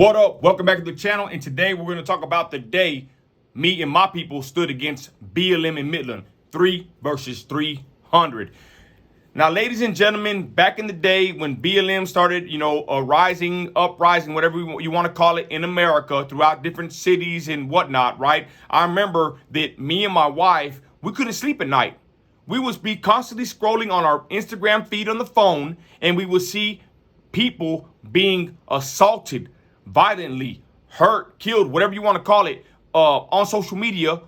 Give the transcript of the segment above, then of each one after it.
What up? Welcome back to the channel, and today we're going to talk about the day me and my people stood against BLM in Midland, 3 versus 300. Now, ladies and gentlemen, back in the day when BLM started, uprising, whatever you want to call it, in America, throughout different cities and whatnot, right? I remember that me and my wife, we couldn't sleep at night. We would be constantly scrolling on our Instagram feed on the phone, and we would see people being assaulted, violently, hurt, killed, whatever you want to call it, on social media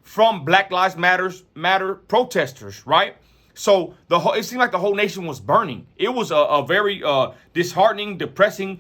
from Black Lives Matter protesters, right? So it seemed like the whole nation was burning. It was a very disheartening, depressing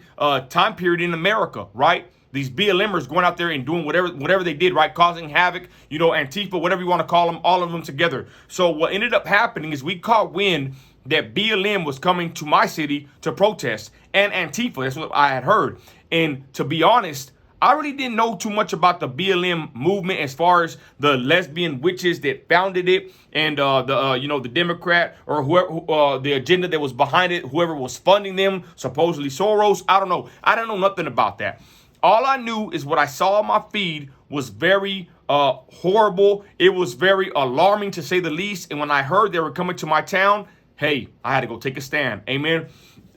time period in America, right? These BLMers going out there and doing whatever they did, right? Causing havoc, Antifa, whatever you want to call them, all of them together. So what ended up happening is we caught wind that BLM was coming to my city to protest, and Antifa, that's what I had heard. And to be honest, I really didn't know too much about the BLM movement as far as the lesbian witches that founded it and the Democrat or whoever, the agenda that was behind it, whoever was funding them, supposedly Soros. I don't know. I don't know nothing about that. All I knew is what I saw on my feed was very horrible. It was very alarming, to say the least. And when I heard they were coming to my town, hey, I had to go take a stand. Amen.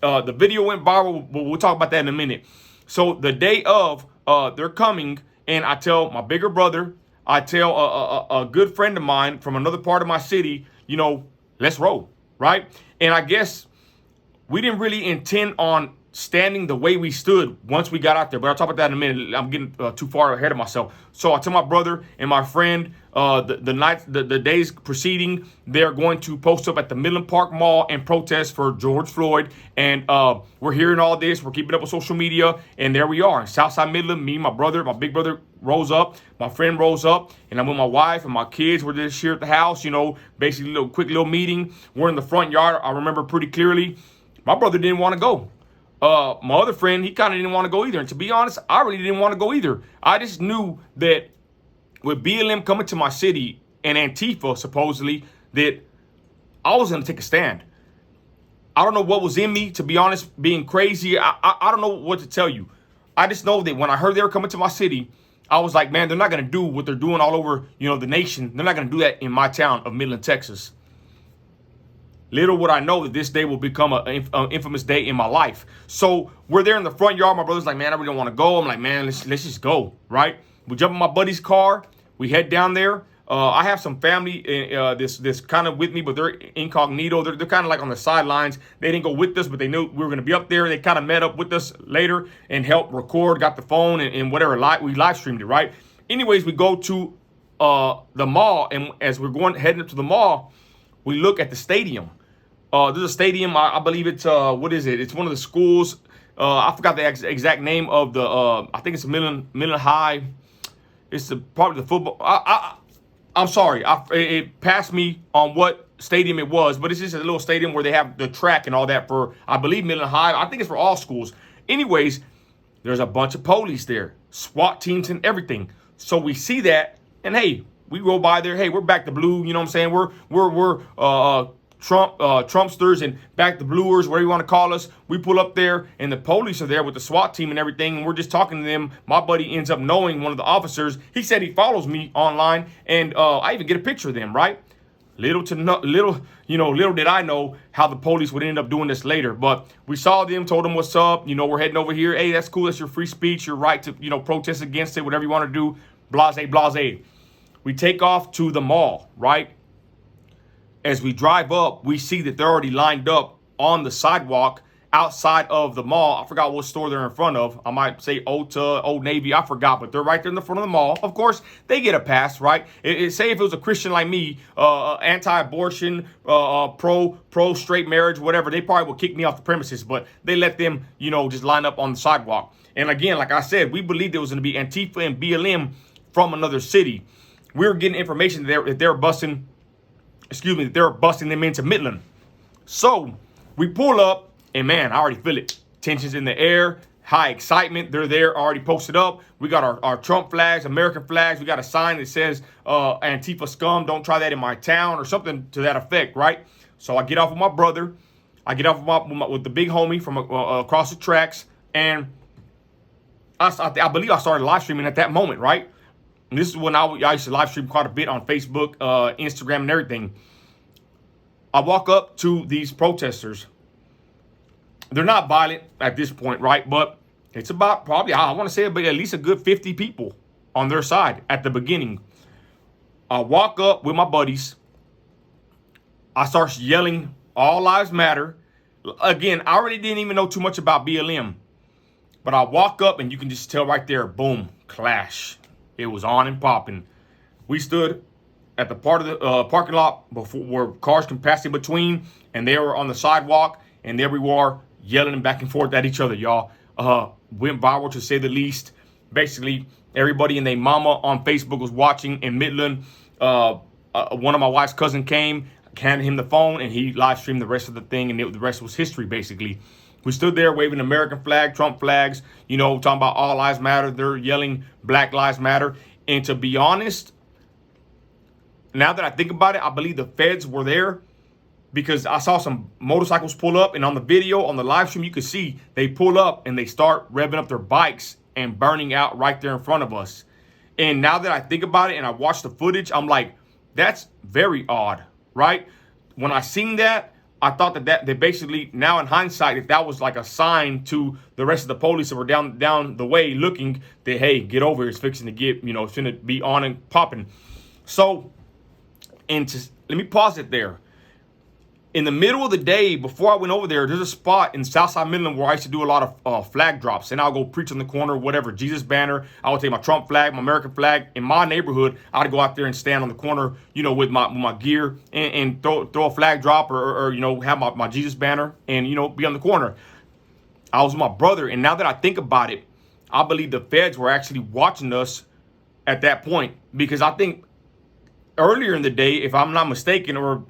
The video went viral, but we'll talk about that in a minute. So the day of, they're coming, and I tell my bigger brother, I tell a good friend of mine from another part of my city, let's roll, right? And I guess we didn't really intend on standing the way we stood once we got out there, but I'll talk about that in a minute. I'm getting too far ahead of myself. So I tell my brother and my friend, the days preceding, they're going to post up at the Midland Park Mall and protest for George Floyd. And we're hearing all this. We're keeping up with social media. And there we are in Southside Midland. Me, my brother, my big brother rolls up. My friend rolls up. And I'm with my wife and my kids. We're just here at the house, basically a quick little meeting. We're in the front yard. I remember pretty clearly. My brother didn't want to go. My other friend, he kind of didn't want to go either. And to be honest, I really didn't want to go either. I just knew that with BLM coming to my city and Antifa, supposedly, that I was going to take a stand. I don't know what was in me, to be honest, being crazy. I don't know what to tell you. I just know that when I heard they were coming to my city, I was like, man, they're not going to do what they're doing all over, the nation. They're not going to do that in my town of Midland, Texas. Little would I know that this day will become an infamous day in my life. So we're there in the front yard. My brother's like, man, I really don't want to go. I'm like, man, let's just go, right? We jump in my buddy's car. We head down there. I have some family this kind of with me, but they're incognito. They're kind of like on the sidelines. They didn't go with us, but they knew we were going to be up there. They kind of met up with us later and helped record, got the phone and whatever. We live streamed it, right? Anyways, we go to the mall, and as we're heading up to the mall, we look at the stadium. There's a stadium. I believe it's what is it? It's one of the schools. I forgot the exact name of the. I think it's Midland High. It's probably the football. I'm sorry. It passed me on what stadium it was, but it's just a little stadium where they have the track and all that for, I believe, Midland High. I think it's for all schools. Anyways, there's a bunch of police there, SWAT teams and everything. So we see that, and hey, we go by there. Hey, we're back to blue. You know what I'm saying? We're Trumpsters and back to bluers, whatever you want to call us. We pull up there, and the police are there with the SWAT team and everything, and we're just talking to them. My buddy ends up knowing one of the officers. He said he follows me online, and I even get a picture of them, right? Little did I know how the police would end up doing this later. But we saw them, told them what's up. We're heading over here. Hey, that's cool. That's your free speech. Your right to, protest against it, whatever you want to do. Blase, blase. We take off to the mall, right? As we drive up, we see that they're already lined up on the sidewalk outside of the mall. I forgot what store they're in front of. I might say Ulta, Old Navy. I forgot, but they're right there in the front of the mall. Of course, they get a pass, right? Say if it was a Christian like me, anti-abortion, pro straight marriage, whatever, they probably would kick me off the premises, but they let them, just line up on the sidewalk. And again, like I said, we believed it was going to be Antifa and BLM from another city. We were getting information that they're busting them into Midland. So we pull up, and man, I already feel it. Tensions in the air, high excitement. They're there, already posted up. We got our Trump flags, American flags. We got a sign that says Antifa scum, don't try that in my town, or something to that effect, right? So I get off with my brother. I get off with the big homie from across the tracks, and I believe I started live streaming at that moment, right? And this is when I used to live stream quite a bit on Facebook, Instagram, and everything. I walk up to these protesters. They're not violent at this point, right? But it's about probably, I want to say, at least a good 50 people on their side at the beginning. I walk up with my buddies. I start yelling, "All lives matter." Again, I already didn't even know too much about BLM. But I walk up and you can just tell right there, boom, clash. It was on and popping. We stood at the part of the parking lot before where cars can pass in between, and they were on the sidewalk, and there we were yelling back and forth at each other, y'all. Went viral to say the least. Basically, everybody and their mama on Facebook was watching in Midland. One of my wife's cousin came, handed him the phone, and he live streamed the rest of the thing, and the rest was history, basically. We stood there waving American flag, Trump flags, you know, talking about all lives matter. They're yelling Black Lives Matter. And to be honest, now that I think about it, I believe the feds were there because I saw some motorcycles pull up, and on the video, on the live stream, you could see they pull up and they start revving up their bikes and burning out right there in front of us. And now that I think about it and I watch the footage, I'm like, that's very odd, right? When I seen that, I thought that basically, now in hindsight, that was like a sign to the rest of the police that were down the way looking that, hey, get over here. It's fixing to get, you know, it's going to be on and popping. So, let me pause it there. In the middle of the day, before I went over there, there's a spot in Southside Midland where I used to do a lot of flag drops. And I'll go preach on the corner, whatever, Jesus banner. I would take my Trump flag, my American flag. In my neighborhood, I'd go out there and stand on the corner, you know, with my gear and throw a flag drop or you know, have my Jesus banner and, you know, be on the corner. I was with my brother. And now that I think about it, I believe the feds were actually watching us at that point. Because I think earlier in the day, if I'm not mistaken, or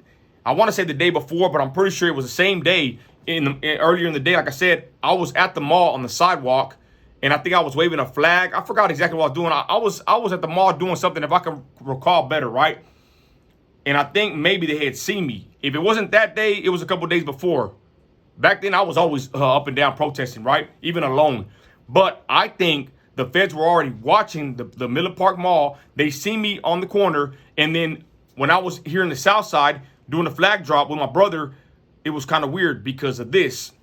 I want to say the day before, but I'm pretty sure it was the same day. Earlier in the day, like I said, I was at the mall on the sidewalk, and I think I was waving a flag. I forgot exactly what I was doing. I was at the mall doing something, if I can recall better, right? And I think maybe they had seen me. If it wasn't that day, it was a couple days before. Back then, I was always up and down protesting, right? Even alone. But I think the feds were already watching the Midland Park Mall. They see me on the corner, and then when I was here in the South Side, doing the flag drop with my brother, it was kind of weird because of this.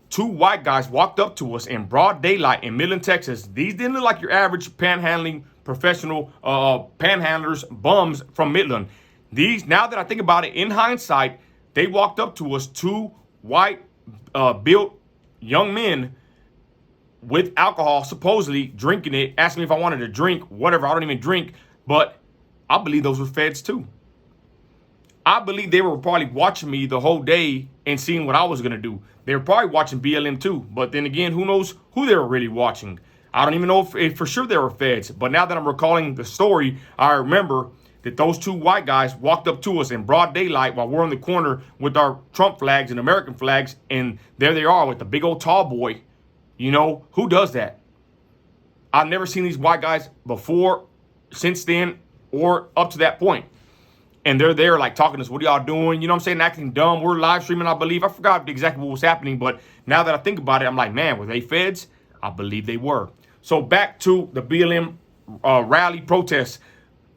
Two white guys walked up to us in broad daylight in Midland, Texas. These didn't look like your average panhandling professional panhandlers, bums from Midland. These, now that I think about it, in hindsight, they walked up to us, two white built young men with alcohol, supposedly drinking it, asking me if I wanted to drink, whatever. I don't even drink, but I believe those were feds too. I believe they were probably watching me the whole day and seeing what I was going to do. They were probably watching BLM too. But then again, who knows who they were really watching. I don't even know if for sure they were feds. But now that I'm recalling the story, I remember that those two white guys walked up to us in broad daylight while we're in the corner with our Trump flags and American flags. And there they are with the big old tall boy. You know, who does that? I've never seen these white guys before, since then, or up to that point. And they're there like talking to us, what are y'all doing? You know what I'm saying? Acting dumb. We're live streaming, I believe. I forgot exactly what was happening. But now that I think about it, I'm like, man, were they feds? I believe they were. So back to the BLM rally protests.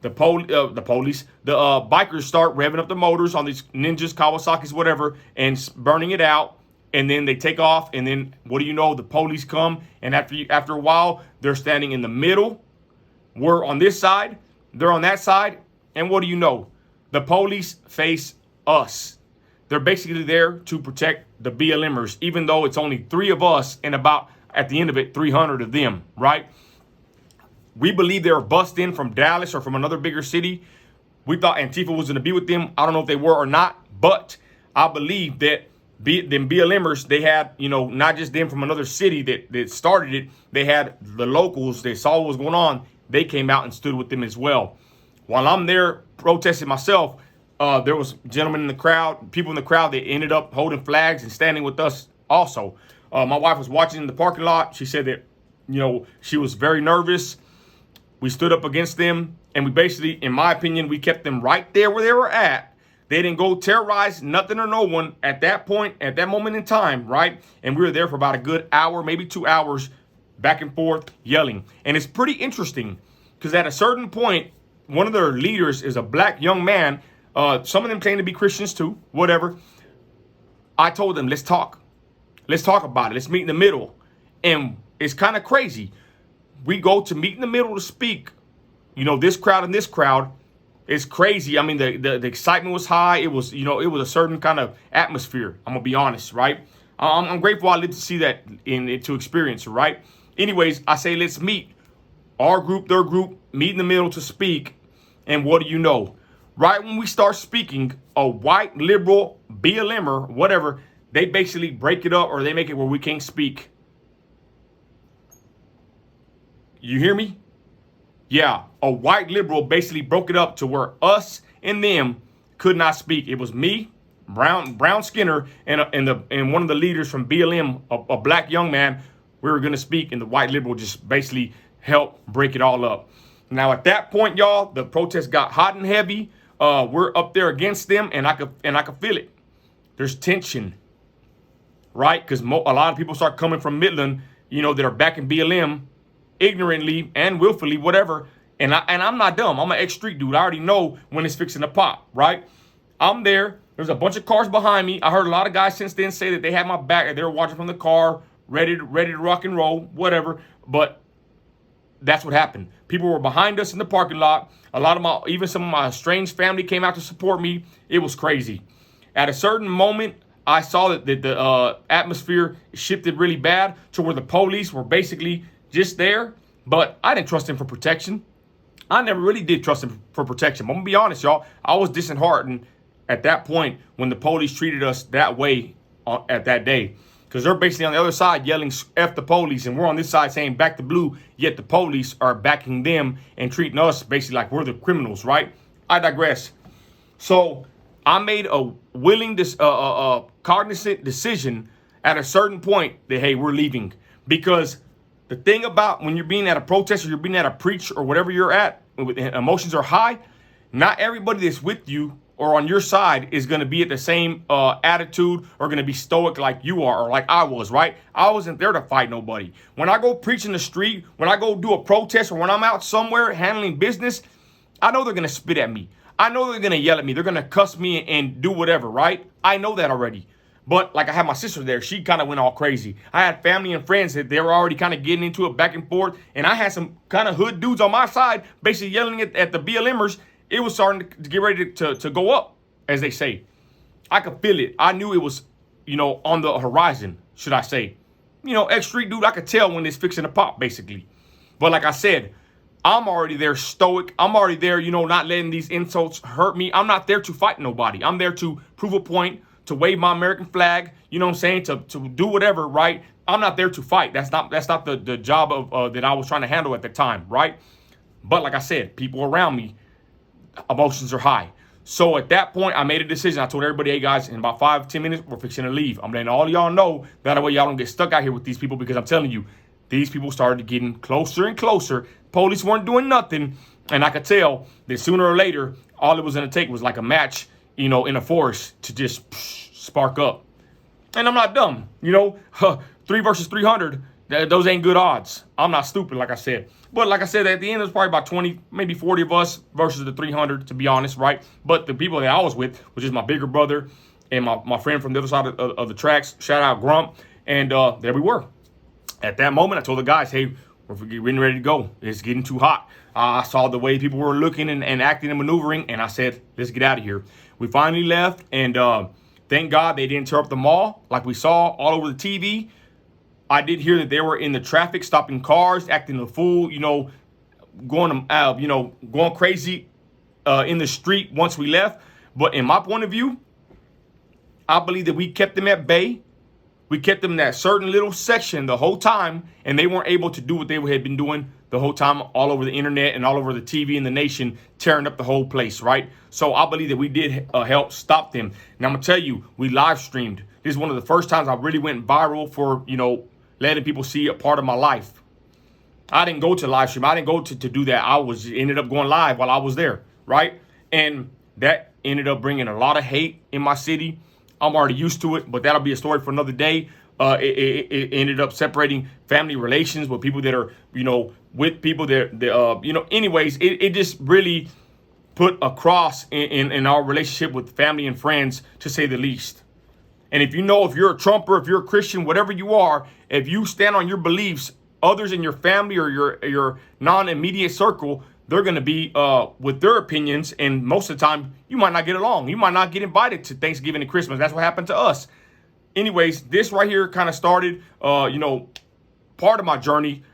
The police, the bikers start revving up the motors on these Ninjas, Kawasaki's, whatever, and burning it out. And then they take off. And then what do you know? The police come. And after a while, they're standing in the middle. We're on this side. They're on that side. And what do you know? The police face us. They're basically there to protect the BLMers, even though it's only 3 of us and about, at the end of it, 300 of them, right? We believe they were bussed in from Dallas or from another bigger city. We thought Antifa was going to be with them. I don't know if they were or not, but I believe that them BLMers, they had, you know, not just them from another city that started it. They had the locals. They saw what was going on. They came out and stood with them as well. While I'm there protesting myself, there was gentlemen in the crowd, people in the crowd that ended up holding flags and standing with us also. My wife was watching in the parking lot. She said that, you know, she was very nervous. We stood up against them, and we basically, in my opinion, we kept them right there where they were at. They didn't go terrorize nothing or no one at that point, at that moment in time, right? And we were there for about a good hour, maybe 2 hours, back and forth, yelling. And it's pretty interesting because at a certain point, one of their leaders is a black young man. Some of them claim to be Christians too, whatever. I told them, let's talk. Let's talk about it. Let's meet in the middle. And it's kind of crazy. We go to meet in the middle to speak. You know, this crowd and this crowd. It's crazy. I mean, the excitement was high. It was, you know, it was a certain kind of atmosphere. I'm going to be honest, right? I'm grateful I lived to see that to experience it, right? Anyways, I say let's meet. Our group, their group, meet in the middle to speak. And what do you know? Right when we start speaking, a white liberal BLMer, whatever, they basically break it up or they make it where we can't speak. You hear me? Yeah, a white liberal basically broke it up to where us and them could not speak. It was me, Brown Skinner, and one of the leaders from BLM, a black young man. We were going to speak, and the white liberal just basically helped break it all up. Now, at that point, y'all, the protest got hot and heavy. We're up there against them, and I could feel it. There's tension, right? Because a lot of people start coming from Midland, you know, that are back in BLM, ignorantly and willfully, whatever. And I'm not dumb. I'm an ex-street dude. I already know when it's fixing to pop, right? I'm there. There's a bunch of cars behind me. I heard a lot of guys since then say that they had my back and they were watching from the car, ready to rock and roll, whatever. But that's what happened. People were behind us in the parking lot. Even some of my estranged family came out to support me. It was crazy. At a certain moment, I saw that the atmosphere shifted really bad to where the police were basically just there. But I didn't trust them for protection. I never really did trust them for protection. I'm going to be honest, y'all. I was disheartened at that point when the police treated us that way at that day. Because they're basically on the other side yelling, F the police. And we're on this side saying back the blue. Yet the police are backing them and treating us basically like we're the criminals, right? I digress. So I made a cognizant decision at a certain point that, hey, we're leaving. Because the thing about when you're being at a protest or you're being at a preach or whatever you're at, emotions are high, not everybody that's with you or on your side is going to be at the same attitude or going to be stoic like you are or like I was, right? I wasn't there to fight nobody. When I go preach in the street, when I go do a protest or when I'm out somewhere handling business, I know they're going to spit at me. I know they're going to yell at me. They're going to cuss me and do whatever, right? I know that already. But like I had my sister there, she kind of went all crazy. I had family and friends that they were already kind of getting into it back and forth. And I had some kind of hood dudes on my side basically yelling at the BLMers. It was starting to get ready to go up, as they say. I could feel it. I knew it was, you know, on the horizon, should I say. You know, ex-street dude, I could tell when it's fixing to pop, basically. But like I said, I'm already there stoic. I'm already there, you know, not letting these insults hurt me. I'm not there to fight nobody. I'm there to prove a point, to wave my American flag, you know what I'm saying, to do whatever, right? I'm not there to fight. That's not the job of that I was trying to handle at the time, right? But like I said, people around me, emotions are high. So at that point, I made a decision. I told everybody, hey guys, in about 5-10 minutes, we're fixing to leave. I'm letting all y'all know that way y'all don't get stuck out here with these people, because I'm telling you, these people started getting closer and closer. Police weren't doing nothing. And I could tell that sooner or later, all it was going to take was like a match, you know, in a forest to just spark up. And I'm not dumb, you know, 3 versus 300. Those ain't good odds. I'm not stupid, like I said. But like I said, at the end, it was probably about 20, maybe 40 of us versus the 300, to be honest, right? But the people that I was with was just my bigger brother and my friend from the other side of the tracks. Shout out Grump. And there we were. At that moment, I told the guys, hey, we're getting ready to go. It's getting too hot. I saw the way people were looking and acting and maneuvering, and I said, let's get out of here. We finally left, and thank God they didn't tear up the mall like we saw all over the TV. I did hear that they were in the traffic, stopping cars, acting a fool, you know, going crazy in the street once we left. But in my point of view, I believe that we kept them at bay. We kept them in that certain little section the whole time, and they weren't able to do what they had been doing the whole time all over the internet and all over the TV in the nation, tearing up the whole place, right? So I believe that we did help stop them. And I'm going to tell you, we live streamed. This is one of the first times I really went viral for, you know, letting people see a part of my life. I didn't go to live stream. I didn't go to do that. Ended up going live while I was there, right? And that ended up bringing a lot of hate in my city. I'm already used to it, but that'll be a story for another day. It ended up separating family relations with people that are, with people that, anyways, it just really put a cross in our relationship with family and friends, to say the least. And if you're a Trumper, if you're a Christian, whatever you are, if you stand on your beliefs, others in your family or your non-immediate circle, they're going to be with their opinions. And most of the time, you might not get along. You might not get invited to Thanksgiving and Christmas. That's what happened to us. Anyways, this right here kind of started, part of my journey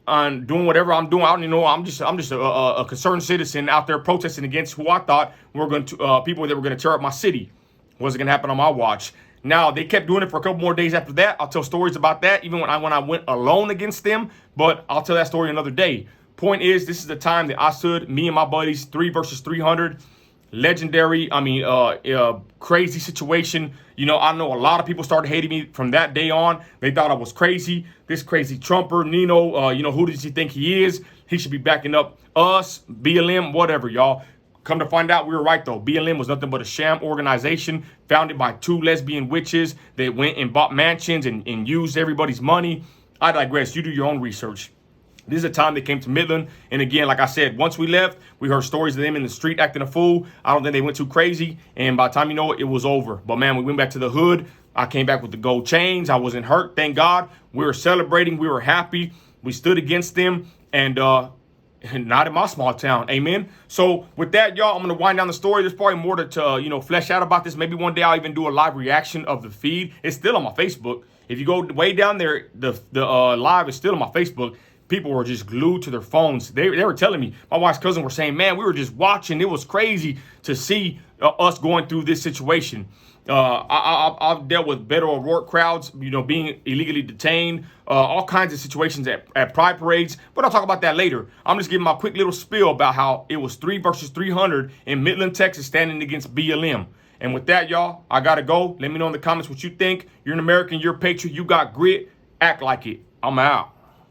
on doing whatever I'm doing. I'm just a concerned citizen out there protesting against who I thought were going to people that were going to tear up my city. Wasn't going to happen on my watch. Now, they kept doing it for a couple more days after that. I'll tell stories about that, even when I went alone against them. But I'll tell that story another day. Point is, this is the time that I stood, me and my buddies, 3 versus 300. Legendary, crazy situation. I know a lot of people started hating me from that day on. They thought I was crazy. This crazy Trumper, Nino, who does he think he is? He should be backing up us, BLM, whatever, y'all. Come to find out, we were right, though. BLM was nothing but a sham organization founded by 2 lesbian witches that went and bought mansions and used everybody's money. I digress. You do your own research. This is a time they came to Midland. And again, like I said, once we left, we heard stories of them in the street acting a fool. I don't think they went too crazy. And by the time you know it, it was over. But, man, we went back to the hood. I came back with the gold chains. I wasn't hurt, thank God. We were celebrating. We were happy. We stood against them. And not in my small town. Amen. So with that, y'all, I'm going to wind down the story. There's probably more to flesh out about this. Maybe one day I'll even do a live reaction of the feed. It's still on my Facebook. If you go way down there, the live is still on my Facebook. People were just glued to their phones. They were telling me, my wife's cousin were saying, man, we were just watching. It was crazy to see us going through this situation. I've dealt with Beto O'Rourke crowds, being illegally detained, all kinds of situations at pride parades. But I'll talk about that later. I'm just giving my quick little spiel about how it was 3 versus 300 in Midland, Texas, standing against BLM. And with that, y'all, I got to go. Let me know in the comments what you think. You're an American. You're a patriot. You got grit. Act like it. I'm out.